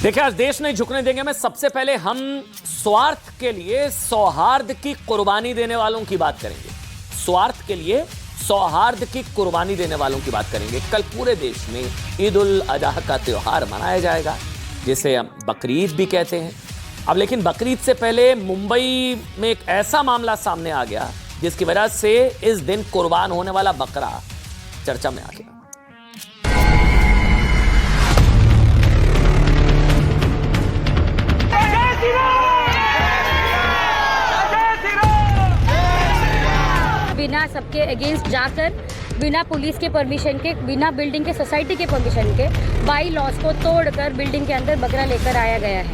देखिए, आज देश नहीं झुकने देंगे में सबसे पहले हम स्वार्थ के लिए सौहार्द की कुर्बानी देने वालों की बात करेंगे। स्वार्थ के लिए सौहार्द की कुर्बानी देने वालों की बात करेंगे। कल पूरे देश में ईद उल अजहा का त्योहार मनाया जाएगा, जिसे हम बकरीद भी कहते हैं। अब लेकिन बकरीद से पहले मुंबई में एक ऐसा मामला सामने आ गया जिसकी वजह से इस दिन कुर्बान होने वाला बकरा चर्चा में आ गया। बिना सबके अगेंस्ट जाकर, बिना पुलिस के परमिशन के, बिना बिल्डिंग के, सोसाइटी के परमिशन के, बाई लॉस को तोड़कर बिल्डिंग के अंदर बकरा लेकर आया गया है।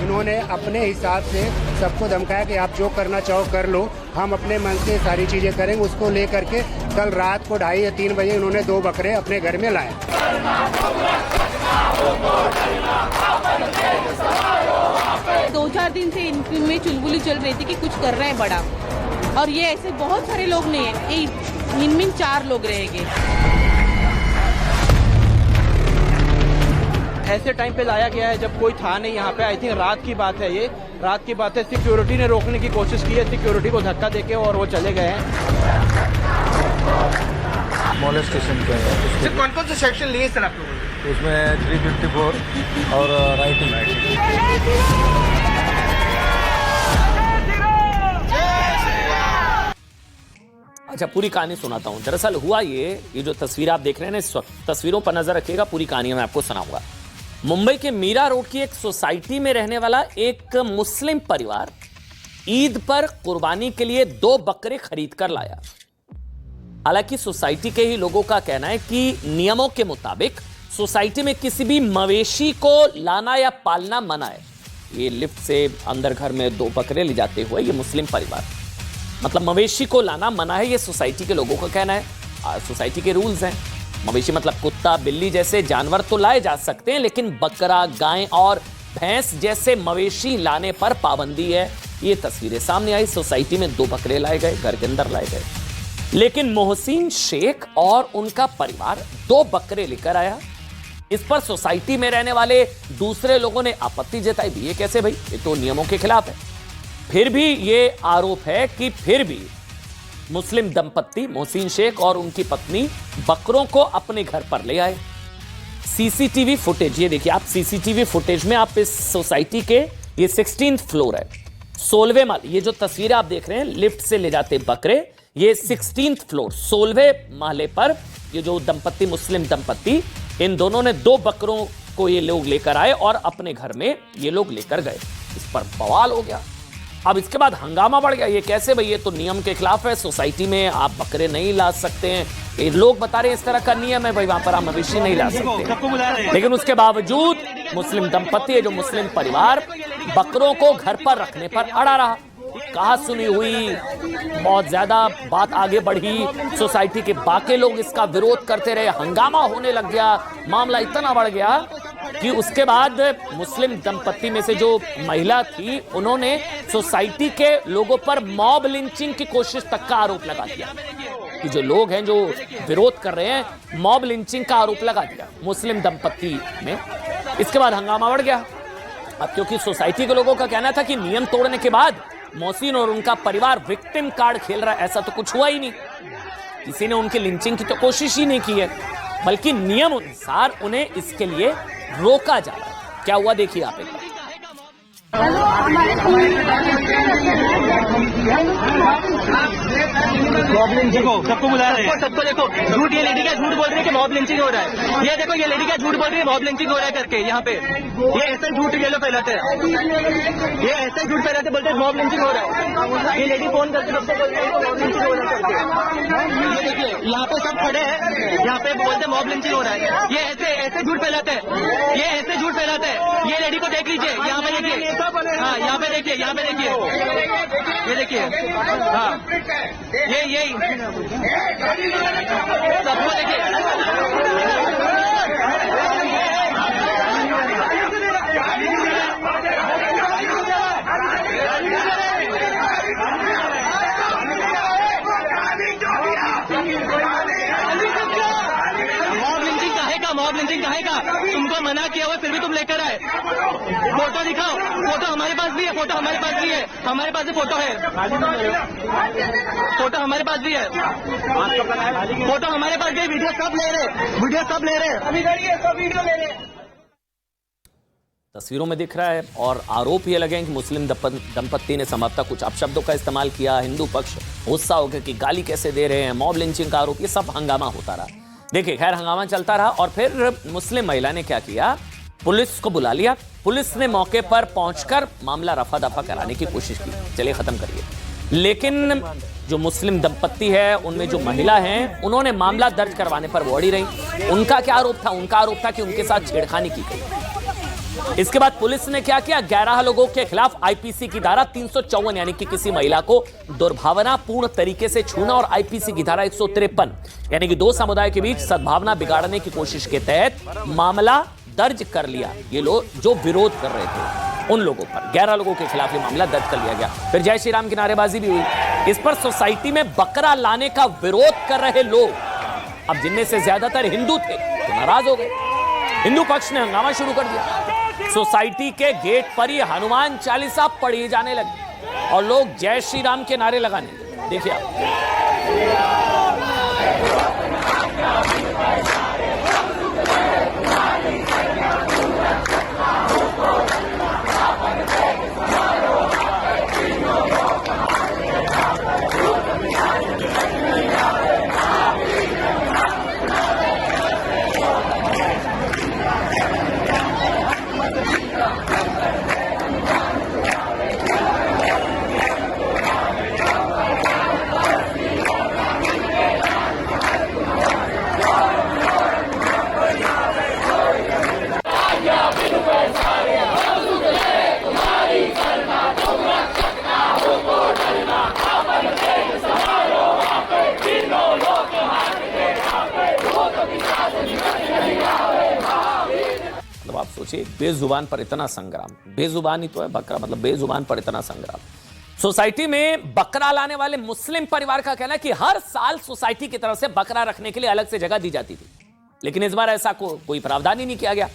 इन्होंने अपने हिसाब से सबको धमकाया कि आप जो करना चाहो कर लो, हम अपने मन से सारी चीजें करेंगे। उसको लेकर के कल रात को 2:30 या 3 बजे इन्होंने 2 बकरे अपने घर में लाए। 2-4 दिन से इनमें चुलबुली चल रही थी कि कुछ कर रहे हैं बड़ा, और ये ऐसे बहुत सारे लोग नहीं है, इनमें 4 लोग रहेंगे। ऐसे टाइम पे लाया गया है जब कोई था नहीं यहाँ पे। आई थिंक रात की बात है, ये रात की बात है। सिक्योरिटी ने रोकने की कोशिश की है, सिक्योरिटी को धक्का देके और वो चले गए हैं। मोलेस्टेशन के सर कौन कौन से सेक्शन लिए सर आप लोगों ने? उसमें 354 और राइटिंग। अच्छा, पूरी कहानी सुनाता हूं। दरअसल हुआ ये जो तस्वीर आप देख रहे हैं ना इस वक्त, तस्वीरों पर नजर रखिएगा, पूरी कहानी मैं आपको सुनाऊंगा। मुंबई के मीरा रोड की एक सोसाइटी में रहने वाला एक मुस्लिम परिवार ईद पर कुर्बानी के लिए 2 बकरे खरीद कर लाया। हालांकि सोसाइटी के ही लोगों का कहना है कि नियमों के मुताबिक सोसाइटी में किसी भी मवेशी को लाना या पालना मना है। ये लिफ्ट से अंदर घर में 2 बकरे ले जाते हुए ये मुस्लिम परिवार, मतलब मवेशी को लाना मना है, ये सोसाइटी के लोगों का कहना है। सोसाइटी के रूल्स हैं। मवेशी मतलब कुत्ता, बिल्ली जैसे जानवर तो लाए जा सकते हैं, लेकिन बकरा, गाय और भैंस जैसे मवेशी लाने पर पाबंदी है। ये तस्वीरें सामने आई। सोसाइटी में 2 बकरे लाए गए, घर के अंदर लाए गए, लेकिन मोहसिन शेख और उनका परिवार 2 बकरे लेकर आया। इस पर सोसाइटी में रहने वाले दूसरे लोगों ने आपत्ति जताई भी। ये कैसे भाई, ये तो नियमों के खिलाफ है। फिर भी ये आरोप है कि फिर भी मुस्लिम दंपत्ति मोहसिन शेख और उनकी पत्नी बकरों को अपने घर पर ले आए। सीसीटीवी फुटेज ये देखिए आप, सीसीटीवी फुटेज में आप इस सोसाइटी के, ये 16th फ्लोर है, 16वें माले, ये जो तस्वीरें आप देख रहे हैं लिफ्ट से ले जाते बकरे, ये 16th फ्लोर 16वें माले पर ये जो दंपत्ति, मुस्लिम दंपत्ति, इन दोनों ने 2 बकरों को ये लोग लेकर आए और अपने घर में ये लोग लेकर गए। इस पर बवाल हो गया। अब इसके बाद हंगामा बढ़ गया। ये कैसे भाई, ये तो नियम के खिलाफ है, सोसाइटी में आप बकरे नहीं ला सकते हैं। ये लोग बता रहे हैं इस तरह का नियम है भाई, वहां पर आप मवेशी नहीं ला सकते। लेकिन उसके बावजूद मुस्लिम दंपत्ति है, जो मुस्लिम परिवार, बकरों को घर पर रखने पर अड़ा रहा। कहा सुनी हुई, बहुत ज्यादा बात आगे बढ़ी, सोसाइटी के बाकी लोग इसका विरोध करते रहे, हंगामा होने लग गया, मामला इतना बढ़ गया कि उसके बाद मुस्लिम दंपत्ति में से जो महिला थी, उन्होंने सोसाइटी के लोगों पर मॉब लिंचिंग की कोशिश तक का आरोप लगा दिया कि जो लोग हैं जो विरोध कर रहे हैं, मॉब लिंचिंग का आरोप लगा दिया मुस्लिम दंपत्ति में। इसके बाद हंगामा बढ़ गया। अब क्योंकि सोसाइटी के लोगों का कहना था कि नियम तोड़ने के बाद मोहसिन और उनका परिवार विक्टिम कार्ड खेल रहा है, ऐसा तो कुछ हुआ ही नहीं, किसी ने उनकी लिंचिंग की तो कोशिश ही नहीं की है, बल्कि नियम अनुसार उन्हें इसके लिए रोका जा रहा है। क्या हुआ देखिए आप एक बार। मॉब लिंचिंग हो, सबको बुला रहे हैं, सबको देखो, झूठ, ये लेडी क्या झूठ बोल रही है कि मॉब लिंचिंग हो रहा है। ये देखो, ये लेडी क्या झूठ बोल रही है मॉब लिंचिंग हो रहा है करके। यहाँ पे ये ऐसा झूठ ये लोग फैलाते हैं, ये ऐसा झूठ फैलाते, बोलते हैं मॉब लिंचिंग हो रहा है। ये लेडी फोन करके सबसे बोलते हैं मॉब लिंचिंग हो रहा है करके। ये देखिए यहाँ पे सब खड़े हैं, यहाँ पे बोलते हैं मॉब लिंचिंग हो रहा है। ये ऐसे झूठ फैलाते हैं, ये ऐसे झूठ फैलाते हैं। ये लेडी को देख लीजिए, यहाँ पे देखिए, हाँ यहाँ पे देखिए, यहाँ पे देखिए, ये देखिए, हाँ ये सबको देखिए। मॉब लिंचिंग लिंचिंग काहे का? तुमको मना किया हुआ फिर भी तुम लेकर आए। फोटो दिखाओ, फोटो हमारे पास भी है, फोटो हमारे पास भी है, हमारे पास भी फोटो है, फोटो हमारे पास भी है, फोटो हमारे पास भी है, वीडियो सब ले रहे, वीडियो सब ले रहे, अभी सब वीडियो ले रहे। तस्वीरों में दिख रहा है और आरोप ये लगे हैं कि मुस्लिम दंपत्ति ने संभवतः कुछ अपशब्दों का इस्तेमाल किया। हिंदू पक्ष गुस्सा हो गया कि गाली कैसे दे रहे हैं, मॉब लिंचिंग का आरोप, ये सब हंगामा होता रहा। देखिए खैर हंगामा चलता रहा और फिर मुस्लिम महिला ने क्या किया, पुलिस को बुला लिया। पुलिस ने मौके पर पहुंचकर मामला रफा दफा कराने की कोशिश की, चलिए खत्म करिए। लेकिन जो मुस्लिम दंपत्ति है उनमें जो महिला हैं उन्होंने मामला दर्ज करवाने पर अड़ी रही। उनका क्या आरोप था? उनका आरोप था कि उनके साथ छेड़खानी की गई। इसके बाद पुलिस ने क्या किया, 11 लोगों के खिलाफ आईपीसी की धारा 354 यानी कि किसी महिला को दुर्भावनापूर्ण तरीके से छूना और आईपीसी की धारा 153 यानी कि दो समुदाय के बीच सद्भावना बिगाड़ने की कोशिश के तहत मामला दर्ज कर लिया। ये लोग जो विरोध कर रहे थे उन लोगों पर 11 लोगों के खिलाफ ये मामला दर्ज कर लिया गया। फिर जय श्री राम की नारेबाजी भी हुई। इस पर सोसाइटी में बकरा लाने का विरोध कर रहे लोग, अब जिनमें से ज्यादातर हिंदू थे, तो नाराज हो गए। हिंदू पक्ष ने हंगामा शुरू कर दिया। सोसाइटी के गेट पर ही हनुमान चालीसा पढ़ी जाने लगी और लोग जय श्री राम के नारे लगाने लगे। देखिए आप। आप सोचिए, बेजुबान पर इतना संग्राम, बेजुबान ही तो है बकरा, मतलब बेजुबान पर इतना संग्राम। सोसाइटी में बकरा लाने वाले मुस्लिम परिवार का कहना है कि हर साल सोसाइटी की तरफ से बकरा रखने के लिए अलग से जगह दी जाती थी, लेकिन इस बार ऐसा कोई प्रावधान ही नहीं किया गया।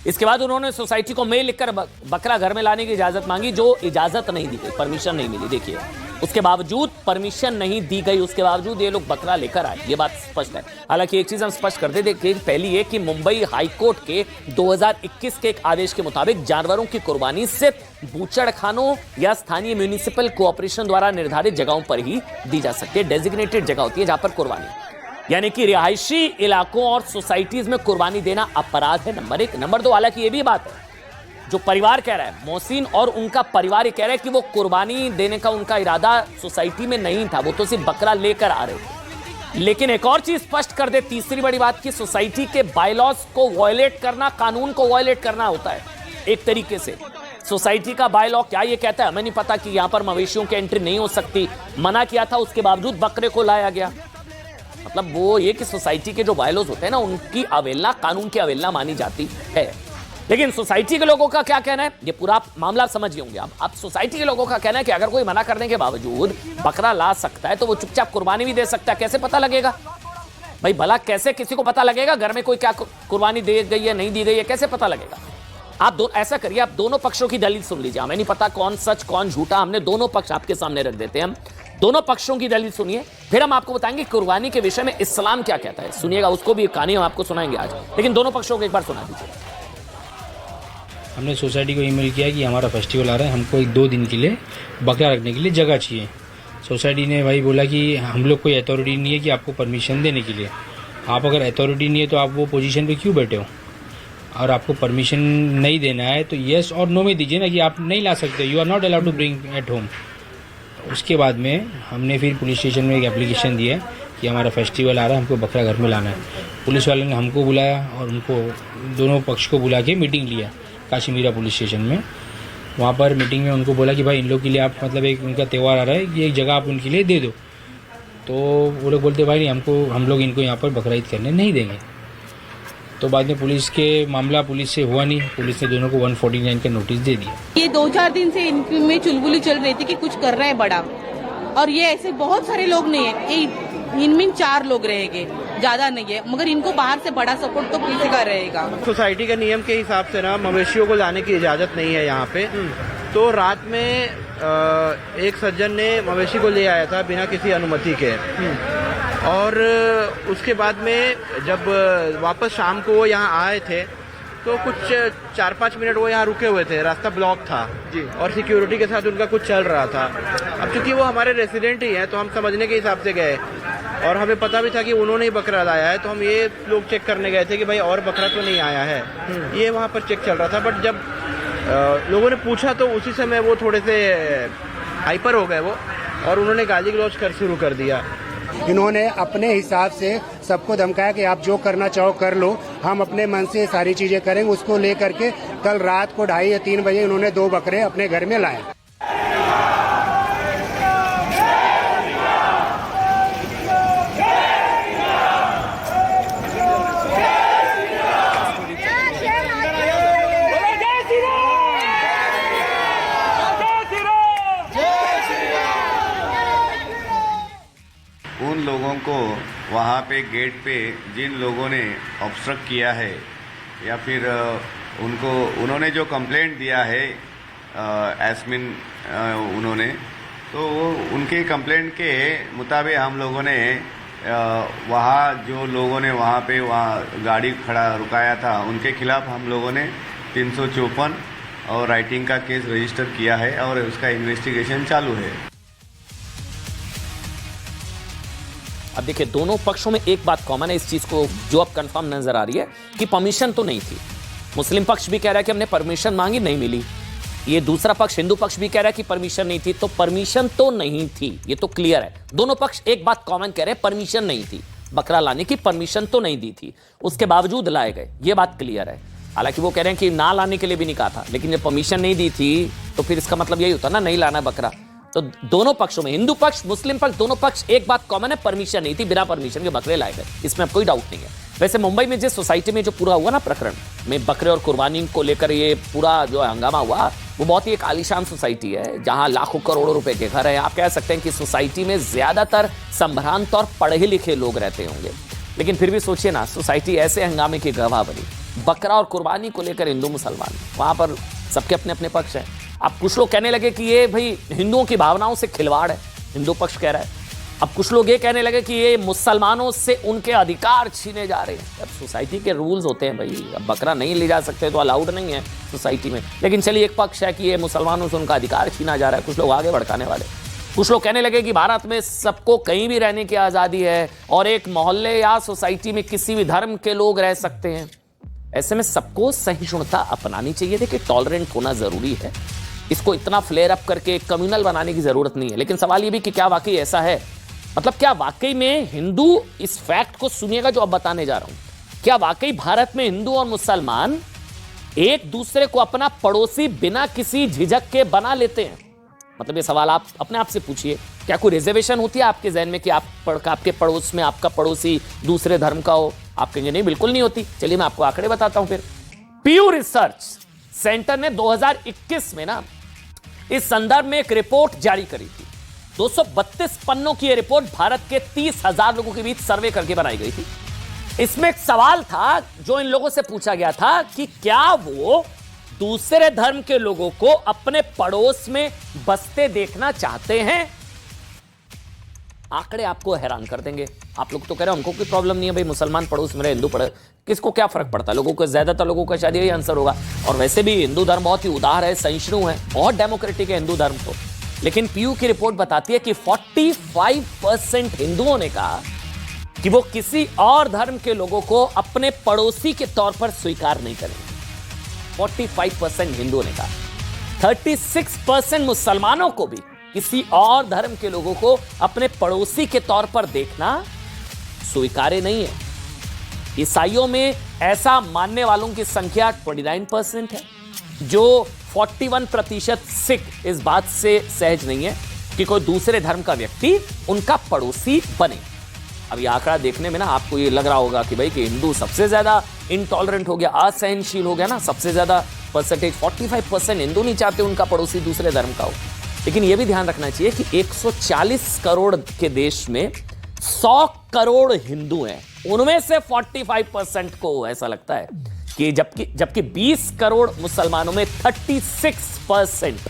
इसके बाद उन्होंने सोसाइटी को मेल लिखकर बकरा घर में लाने की इजाजत मांगी, जो इजाजत नहीं दी गई, परमिशन नहीं मिली। देखिए उसके बावजूद परमिशन नहीं दी गई, उसके बावजूद ये लोग बकरा लेकर आए, ये बात स्पष्ट है। हालांकि एक चीज हम स्पष्ट कर दे देखिए, पहली ये कि मुंबई हाईकोर्ट के 2021 के एक आदेश के मुताबिक जानवरों की कुर्बानी सिर्फ बूचड़खानों या स्थानीय म्यूनिसिपल कोऑपरेशन द्वारा निर्धारित जगहों पर ही दी जा सकती है। डेजिग्नेटेड जगह होती है जहां पर कुर्बानी, यानी कि रिहायशी इलाकों और सोसाइटीज में कुर्बानी देना अपराध है, नंबर 1। नंबर 2, हालांकि ये भी बात है जो परिवार कह रहा है, मोहसिन और उनका परिवार ये कह रहा है कि वो कुर्बानी देने का उनका इरादा सोसाइटी में नहीं था, वो तो सिर्फ बकरा लेकर आ रहे थे। लेकिन एक और चीज स्पष्ट कर दे, तीसरी बड़ी बात की सोसाइटी के बायलॉज को वायलेट करना, कानून को वायलेट करना होता है एक तरीके से। सोसाइटी का बायलॉ क्या ये कहता है हमें नहीं पता कि यहां पर मवेशियों की एंट्री नहीं हो सकती, मना किया था, उसके बावजूद बकरे को लाया गया। मतलब वो ये कि सोसाइटी के जो बायलॉज होते हैं ना, उनकी अवहेलना, कानून की अवहेलना मानी जाती है। लेकिन सोसाइटी के लोगों का क्या कहना है, ये पूरा मामला आप समझ गए होंगे। अब सोसाइटी के लोगों का कहना है कि अगर कोई मना करने के बावजूद बकरा ला सकता है तो वो चुपचाप कुर्बानी भी दे सकता है। कैसे पता लगेगा भाई, भला कैसे किसी को पता लगेगा घर में कोई क्या कुर्बानी दे गई है नहीं दी गई है, कैसे पता लगेगा? आप ऐसा करिए, आप दोनों पक्षों की दलील सुन लीजिए। हमें नहीं पता कौन सच कौन झूठा, हमने दोनों पक्ष आपके सामने रख देते हैं। हम दोनों पक्षों की दलील सुनिए, फिर हम आपको बताएंगे कुर्बानी के विषय में इस्लाम क्या कहता है। सुनिएगा, उसको भी कहानी हम आपको सुनाएंगे आज, लेकिन दोनों पक्षों को एक बार सुना दीजिए। हमने सोसाइटी को ईमेल किया कि हमारा फेस्टिवल आ रहा है, हमको 1-2 दिन के लिए बकरा रखने के लिए जगह चाहिए। सोसाइटी ने भाई बोला कि हम लोग कोई अथॉरिटी नहीं है कि आपको परमिशन देने के लिए। आप अगर अथॉरिटी नहीं है तो आप वो पोजीशन पे क्यों बैठे हो, और आपको परमिशन नहीं देना है तो येस और नो में दीजिए ना कि आप नहीं ला सकते, you are not allowed to bring at home. उसके बाद में हमने फिर पुलिस स्टेशन में एक एप्लीकेशन दिया कि हमारा फेस्टिवल आ रहा है, हमको बकरा घर में लाना है। पुलिस वाले ने हमको बुलाया और उनको दोनों पक्ष को बुला के मीटिंग लिया काशी मीरा पुलिस स्टेशन में। वहाँ पर मीटिंग में उनको बोला कि भाई इन लोग के लिए आप, मतलब एक उनका त्यौहार आ रहा है, ये एक जगह आप उनके लिए दे दो। तो वो लोग बोलते भाई नहीं, हम लोग इनको यहाँ पर बकरा ईद करने नहीं देंगे। तो बाद में पुलिस से हुआ नहीं, पुलिस ने दोनों को 149 का नोटिस दे दिया। ये 2-4 दिन से इनमें चुलबुली चल रही थी कि कुछ कर रहा है बड़ा, और ये ऐसे बहुत सारे लोग नहीं है, इनमें 4 लोग रहेंगे। ज्यादा नहीं है, मगर इनको बाहर से बड़ा सपोर्ट तो किसी का रहेगा। सोसाइटी के नियम के हिसाब से ना मवेशियों को लाने की इजाजत नहीं है यहाँ पे। तो रात में एक सज्जन ने मवेशी को ले आया था बिना किसी अनुमति के, और उसके बाद में जब वापस शाम को वो यहाँ आए थे तो कुछ 4-5 मिनट वो यहाँ रुके हुए थे, रास्ता ब्लॉक था और सिक्योरिटी के साथ उनका कुछ चल रहा था। अब चूंकि वो हमारे रेसिडेंट ही हैं तो हम समझने के हिसाब से गए, और हमें पता भी था कि उन्होंने ही बकरा लाया है, तो हम ये लोग चेक करने गए थे कि भाई और बकरा तो नहीं आया है। ये वहाँ पर चेक चल रहा था, बट जब लोगों ने पूछा तो उसी समय वो थोड़े से हाइपर हो गए वो, और उन्होंने गाली गलौज कर शुरू कर दिया। इन्होंने अपने हिसाब से सबको धमकाया कि आप जो करना चाहो कर लो, हम अपने मन से सारी चीजें करेंगे। उसको लेकर के कल रात को 2:30 या 3 बजे इन्होंने 2 बकरे अपने घर में लाए। उन लोगों को वहाँ पे गेट पे जिन लोगों ने ऑब्स्ट्रक्ट किया है या फिर उन्होंने जो कंप्लेंट दिया है एस्मिन उन्होंने, तो उनके कंप्लेंट के मुताबिक हम लोगों ने वहाँ जो लोगों ने वहाँ गाड़ी खड़ा रुकाया था उनके खिलाफ हम लोगों ने 354 और राइटिंग का केस रजिस्टर किया है और उसका इन्वेस्टिगेशन चालू है। अब देखिए, दोनों पक्षों में एक बात कॉमन है इस चीज को जो अब कंफर्म नजर आ रही है कि परमिशन तो नहीं थी। मुस्लिम पक्ष भी कह रहा है कि हमने परमिशन मांगी, नहीं मिली। ये दूसरा पक्ष हिंदू पक्ष भी कह रहा है कि परमिशन नहीं थी, तो परमिशन तो नहीं थी, ये तो क्लियर है। दोनों पक्ष एक बात कॉमन कह रहे हैं, परमिशन नहीं थी, बकरा लाने की परमिशन तो नहीं दी थी, उसके बावजूद लाए गए, ये बात क्लियर है। हालांकि वो कह रहे हैं कि ना लाने के लिए भी नहीं कहा था, लेकिन जब परमिशन नहीं दी थी तो फिर इसका मतलब यही होता ना, नहीं लाना बकरा। तो दोनों पक्षों में, हिंदू पक्ष मुस्लिम पक्ष, दोनों पक्ष एक बात कॉमन है, परमिशन नहीं थी, बिना परमिशन के बकरे लाए गए, इसमें अब कोई डाउट नहीं है। वैसे मुंबई में जिस सोसाइटी में जो पूरा हुआ ना प्रकरण में बकरे और कुर्बानी को लेकर ये पूरा जो हंगामा हुआ, वो बहुत ही एक आलीशान सोसाइटी है जहां लाखों करोड़ों रुपए के घर है। आप कह सकते हैं कि सोसाइटी में ज्यादातर संभ्रांत और पढ़े लिखे लोग रहते होंगे, लेकिन फिर भी सोचिए ना, सोसाइटी ऐसे हंगामे की गवाह बनी। बकरा और कुर्बानी को लेकर हिंदू मुसलमान वहां पर सबके अपने अपने पक्ष हैं। अब कुछ लोग कहने लगे कि ये भाई हिंदुओं की भावनाओं से खिलवाड़ है, हिंदू पक्ष कह रहा है। अब कुछ लोग ये कहने लगे कि ये मुसलमानों से उनके अधिकार छीने जा रहे हैं। अब सोसाइटी के रूल्स होते हैं भाई, अब बकरा नहीं ले जा सकते तो अलाउड नहीं है सोसाइटी में, लेकिन चलिए एक पक्ष है कि ये मुसलमानों से उनका अधिकार छीना जा रहा है। कुछ लोग आगे भड़काने वाले, कुछ लोग कहने लगे कि भारत में सबको कहीं भी रहने की आज़ादी है और एक मोहल्ले या सोसाइटी में किसी भी धर्म के लोग रह सकते हैं। ऐसे में सबको सहिष्णुता अपनानी चाहिए। देखिए, टॉलरेंट होना जरूरी है, इसको इतना फ्लेयर अप करके कम्युनल बनाने की जरूरत नहीं है। लेकिन सवाल ये भी कि क्या वाकई ऐसा है, मतलब क्या वाकई में हिंदू, इस फैक्ट को सुनिएगा जो अब बताने जा रहा हूं, क्या वाकई भारत में हिंदू और मुसलमान एक दूसरे को अपना पड़ोसी बिना किसी झिझक के बना लेते हैं? मतलब ये सवाल आप अपने आप से पूछिए, क्या कोई रिजर्वेशन होती है आपके जहन में कि आपके पड़ोस में आपका पड़ोसी दूसरे धर्म का हो? आप कहेंगे नहीं, बिल्कुल नहीं होती। चलिए मैं आपको आंकड़े बताता हूं। फिर पीयू रिसर्च सेंटर ने 2021 में ना इस संदर्भ में एक रिपोर्ट जारी करी थी। 232 पन्नों की यह रिपोर्ट भारत के 30,000 लोगों के बीच सर्वे करके बनाई गई थी। इसमें एक सवाल था जो इन लोगों से पूछा गया था कि क्या वो दूसरे धर्म के लोगों को अपने पड़ोस में बसते देखना चाहते हैं? आंकड़े आपको हैरान कर देंगे। आप लोग तो कह रहे हैं हमको कोई प्रॉब्लम नहीं है भाई, मुसलमान पड़ोस में रहे, हिंदू पड़ोस, किसको क्या फर्क पड़ता है? लोगों को, ज्यादातर लोगों का शायद यही आंसर होगा। और वैसे भी हिंदू धर्म बहुत ही उदार है, सहिष्णु है, बहुत डेमोक्रेटिक है हिंदू धर्म तो। लेकिन पीयू की रिपोर्ट बताती है कि 45% हिंदुओं ने कहा कि वो किसी और धर्म के लोगों को अपने पड़ोसी के तौर पर स्वीकार नहीं करेंगे। 45% हिंदुओं ने कहा। 36% मुसलमानों को भी किसी और धर्म के लोगों को अपने पड़ोसी के तौर पर देखना स्वीकार्य नहीं है। ईसाइयों में ऐसा मानने वालों की संख्या 29% है, जो 41% सिख इस बात से सहज नहीं है कि कोई दूसरे धर्म का व्यक्ति उनका पड़ोसी बने। अब ये आंकड़ा देखने में ना आपको ये लग रहा होगा कि भाई कि हिंदू सबसे ज्यादा इनटॉलरेंट हो गया, असहनशील हो गया ना, सबसे ज्यादा परसेंटेज 45% हिंदू नहीं चाहते उनका पड़ोसी दूसरे धर्म का हो। लेकिन यह भी ध्यान रखना चाहिए कि 140 करोड़ के देश में 100 करोड़ हिंदू हैं, उनमें से 45% को ऐसा लगता है कि जबकि 20 करोड़ मुसलमानों में 36%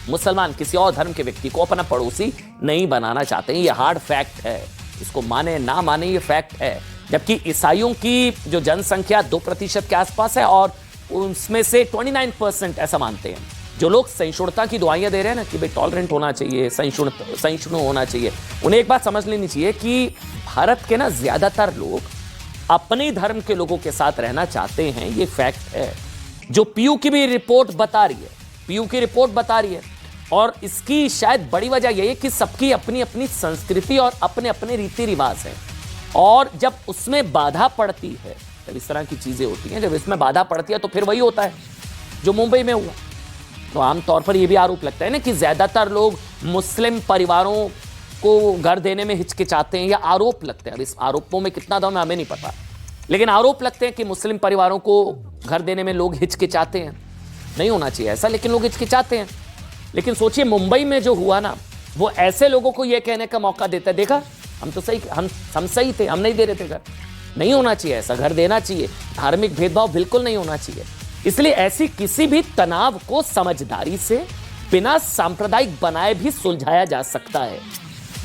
मुसलमान किसी और धर्म के व्यक्ति को अपना पड़ोसी नहीं बनाना चाहते हैं। ये हार्ड फैक्ट है, इसको माने ना माने ये फैक्ट है। जबकि ईसाइयों की जो जनसंख्या 2% के आसपास है और उसमें से 29% ऐसा मानते हैं। जो लोग सहिष्णुता की दुआएं दे रहे हैं ना कि भाई टॉलरेंट होना चाहिए, सहिष्णु होना चाहिए, उन्हें एक बात समझ लेनी चाहिए कि भारत के ना ज्यादातर लोग अपने धर्म के लोगों के साथ रहना चाहते हैं। ये फैक्ट है जो पीयू की भी रिपोर्ट बता रही है, पीयू की रिपोर्ट बता रही है। और इसकी शायद बड़ी वजह यह है कि सबकी अपनी अपनी संस्कृति और अपने अपने रीति रिवाज है, और जब उसमें बाधा पड़ती है, जब इस तरह की चीजें होती हैं, जब इसमें बाधा पड़ती है तो फिर वही होता है जो मुंबई में हुआ। तो आमतौर पर यह भी आरोप लगता है ना कि ज्यादातर लोग मुस्लिम परिवारों को घर देने में हिचकिचाते हैं, या आरोप लगते हैं। अब इस आरोपों में कितना दम है हमें नहीं पता, लेकिन आरोप लगते हैं कि मुस्लिम परिवारों को घर देने में लोग हिचकिचाते हैं। नहीं होना चाहिए ऐसा, लेकिन लोग हिचकिचाते हैं। लेकिन सोचिए मुंबई में जो हुआ ना, वो ऐसे लोगों को यह कहने का मौका देता है, देखा हम तो सही, हम सही थे, हम नहीं दे रहे थे घर। नहीं होना चाहिए ऐसा, घर देना चाहिए। धार्मिक भेदभाव बिल्कुल नहीं होना चाहिए। इसलिए ऐसी किसी भी तनाव को समझदारी से बिना सांप्रदायिक बनाए भी सुलझाया जा सकता है।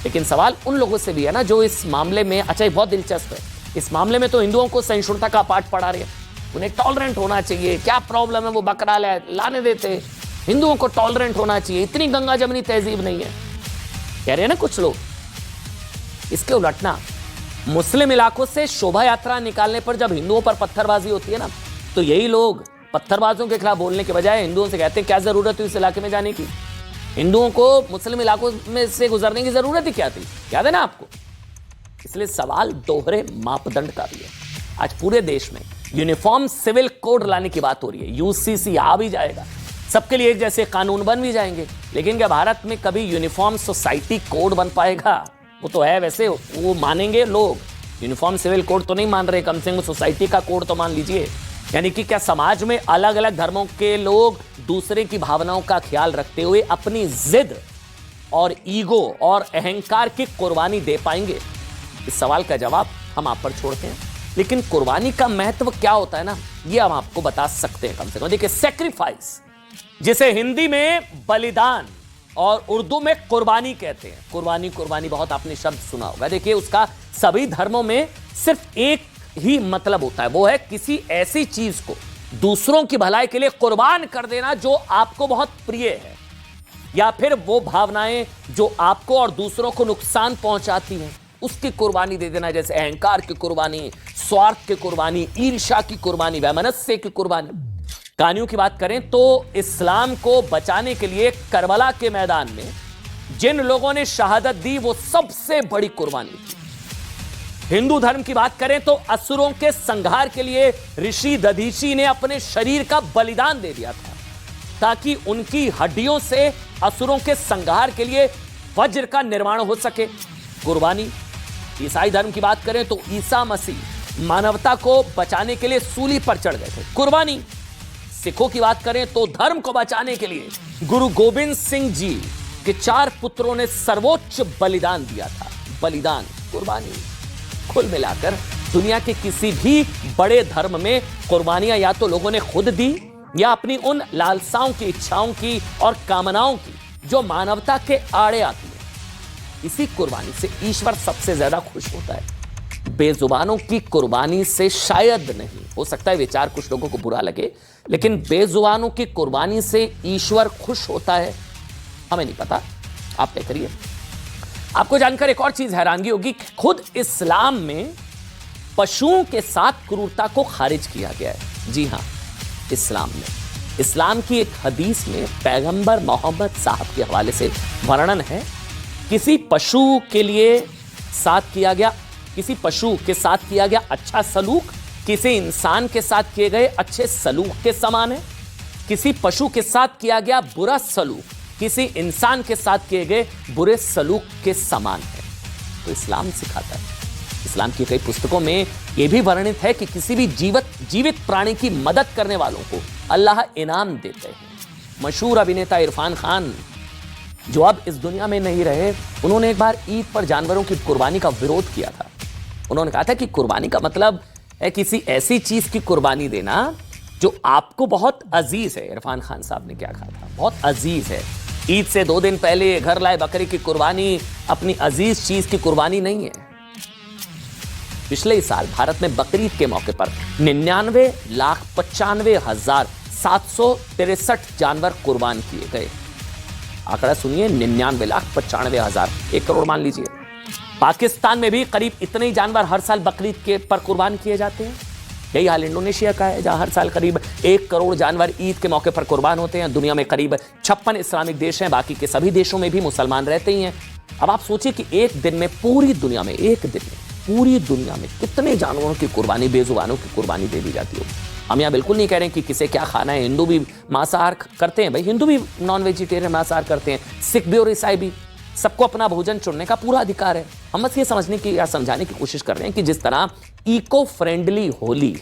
लेकिन सवाल उन लोगों से भी है ना जो इस मामले में, अच्छा ये बहुत दिलचस्प है, इस मामले में तो हिंदुओं को सहिष्णुता का पाठ पढ़ा रहे हैं, उन्हें टॉलरेंट होना चाहिए, क्या प्रॉब्लम है वो बकरा लाने देते, हिंदुओं को टॉलरेंट होना चाहिए, इतनी गंगा जमनी तहजीब नहीं है, कह रहे हैं ना कुछ लोग। इसके उलटना मुस्लिम इलाकों से शोभा यात्रा निकालने पर जब हिंदुओं पर पत्थरबाजी होती है ना, तो यही लोग पत्थरबाजों के खिलाफ बोलने के बजाय हिंदुओं से कहते हैं क्या जरूरत है इस इलाके में जाने की, हिंदुओं को मुस्लिम इलाकों में से गुजरने की जरूरत ही क्या थी, याद है ना आपको। इसलिए सवाल दोहरे मापदंड का भी है। आज पूरे देश में यूनिफॉर्म सिविल कोड लाने की बात हो रही है, यूसीसी आ भी जाएगा, सबके लिए एक जैसे कानून बन भी जाएंगे, लेकिन क्या भारत में कभी यूनिफॉर्म सोसाइटी कोड बन पाएगा? वो तो है वैसे, वो मानेंगे लोग, यूनिफॉर्म सिविल कोड तो नहीं मान रहे, कम से कम सोसाइटी का कोड तो मान लीजिए। यानी कि क्या समाज में अलग अलग धर्मों के लोग दूसरे की भावनाओं का ख्याल रखते हुए अपनी जिद और ईगो और अहंकार की कुर्बानी दे पाएंगे? इस सवाल का जवाब हम आप पर छोड़ते हैं। लेकिन कुर्बानी का महत्व क्या होता है ना, ये हम आपको बता सकते हैं कम से कम। देखिए, सैक्रिफाइस, जिसे हिंदी में बलिदान और उर्दू में कुर्बानी कहते हैं। कुर्बानी बहुत आपने शब्द सुना होगा। देखिए, उसका सभी धर्मों में सिर्फ एक ही मतलब होता है, वो है किसी ऐसी चीज को दूसरों की भलाई के लिए कुर्बान कर देना जो आपको बहुत प्रिय है, या फिर वो भावनाएं जो आपको और दूसरों को नुकसान पहुंचाती हैं उसकी कुर्बानी दे देना, जैसे अहंकार की कुर्बानी, स्वार्थ की कुर्बानी, ईर्ष्या की कुर्बानी, वैमनस्य की कुर्बानी। कहानियों की बात करें तो इस्लाम को बचाने के लिए करबला के मैदान में जिन लोगों ने शहादत दी वो सबसे बड़ी कुर्बानी थी। हिंदू धर्म की बात करें तो असुरों के संहार के लिए ऋषि दधीची ने अपने शरीर का बलिदान दे दिया था ताकि उनकी हड्डियों से असुरों के संहार के लिए वज्र का निर्माण हो सके। कुर्बानी। ईसाई धर्म की बात करें तो ईसा मसीह मानवता को बचाने के लिए सूली पर चढ़ गए थे। कुर्बानी। सिखों की बात करें तो धर्म को बचाने के लिए गुरु गोविंद सिंह जी के 4 पुत्रों ने सर्वोच्च बलिदान दिया था। बलिदान, कुर्बानी। कुल मिलाकर दुनिया के किसी भी बड़े धर्म में कुर्बानियां या तो लोगों ने खुद दी या अपनी उन लालसाओं की, इच्छाओं की और कामनाओं की जो मानवता के आड़े आती है। इसी कुर्बानी से ईश्वर सबसे ज्यादा खुश होता है। बेजुबानों की कुर्बानी से शायद नहीं, हो सकता है विचार कुछ लोगों को बुरा लगे, लेकिन बेजुबानों की कुर्बानी से ईश्वर खुश होता है, हमें नहीं पता, आप तय करिए। आपको जानकर एक और चीज हैरानगी होगी, खुद इस्लाम में पशुओं के साथ क्रूरता को खारिज किया गया है। जी हां, इस्लाम में, इस्लाम की एक हदीस में पैगंबर मोहम्मद साहब के हवाले से वर्णन है, किसी पशु के साथ किया गया अच्छा सलूक किसी इंसान के साथ किए गए अच्छे सलूक के समान है। किसी पशु के साथ किया गया बुरा सलूक किसी इंसान के साथ किए गए बुरे सलूक के समान है। तो इस्लाम सिखाता है। इस्लाम की कई पुस्तकों में यह भी वर्णित है कि किसी भी जीवित प्राणी की मदद करने वालों को अल्लाह इनाम देते हैं। मशहूर अभिनेता इरफान खान जो अब इस दुनिया में नहीं रहे, उन्होंने एक बार ईद पर जानवरों की कुर्बानी का विरोध किया था। उन्होंने कहा था कि कुर्बानी का मतलब है किसी ऐसी चीज की कुर्बानी देना जो आपको बहुत अजीज है। इरफान खान साहब ने क्या कहा था, बहुत अजीज है। ईद से 2 दिन पहले घर लाए बकरी की कुर्बानी अपनी अजीज चीज की कुर्बानी नहीं है। पिछले साल भारत में बकरीद के मौके पर 99,95,763 जानवर कुर्बान किए गए। आंकड़ा सुनिए, 99,95,000, 1 करोड़ मान लीजिए। पाकिस्तान में भी करीब इतने ही जानवर हर साल बकरीद के पर कुर्बान किए जाते हैं। यही हाल इंडोनेशिया का है, जहां हर साल करीब 1 करोड़ जानवर ईद के मौके पर कुर्बान होते हैं। दुनिया में करीब 56 इस्लामिक देश हैं, बाकी के सभी देशों में भी मुसलमान रहते ही हैं। अब आप सोचिए कि एक दिन में पूरी दुनिया में कितने जानवरों की कुर्बानी, बेजुबानों की कुर्बानी दे दी जाती होगी। हम यहाँ बिल्कुल नहीं कह रहे हैं कि किसे क्या खाना है। हिंदू भी मांसाहार करते हैं, भाई हिंदू भी नॉन वेजिटेरियन मांसाहार करते हैं, सिख भी और ईसाई भी, सबको अपना भोजन चुनने का पूरा अधिकार है। हम बस ये समझने की या समझाने की कोशिश कर रहे हैं कि जिस तरह eco friendly Holi,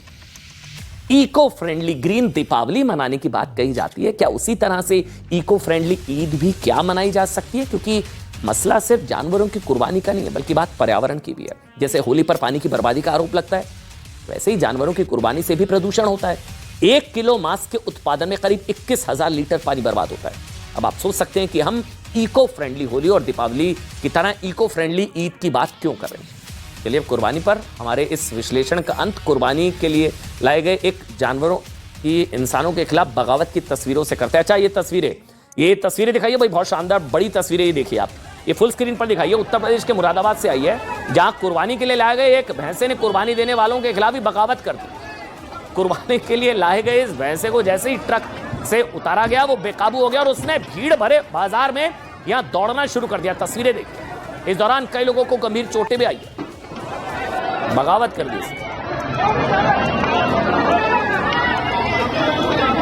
eco friendly green Deepavali मनाने की बात कही जाती है, क्या उसी तरह से इको फ्रेंडली ईद भी क्या मनाई जा सकती है? क्योंकि मसला सिर्फ जानवरों की कुर्बानी का नहीं है, बल्कि बात पर्यावरण की भी है। जैसे होली पर पानी की बर्बादी का आरोप लगता है, वैसे ही जानवरों की कुर्बानी से भी प्रदूषण होता है। 1 किलो मांस के उत्पादन में करीब 21,000 लीटर पानी बर्बाद होता है। अब आप सोच सकते हैं कि हम इको फ्रेंडली होली और दीपावली की तरह इको फ्रेंडली ईद की बात क्यों कर रहे हैं। चलिए अब कुर्बानी पर हमारे इस विश्लेषण का अंत कुर्बानी के लिए लाए गए एक जानवरों की इंसानों के खिलाफ बगावत की तस्वीरों से करते हैं। अच्छा, ये तस्वीरें दिखाइए भाई, बहुत शानदार बड़ी तस्वीरें ये देखिए आप, ये फुल स्क्रीन पर दिखाइए। उत्तर प्रदेश के मुरादाबाद से आई है, जहां कुर्बानी के लिए लाए गए एक भैंसे ने कुर्बानी देने वालों के खिलाफ ही बगावत कर दी। कुर्बानी के लिए लाए गए इस भैंसे को जैसे ही ट्रक से उतारा गया, वो बेकाबू हो गया और उसने भीड़ भरे बाजार में यहां दौड़ना शुरू कर दिया। तस्वीरें देखिए, इस दौरान कई लोगों को गंभीर चोटें भी आई है। बगावत कर दी।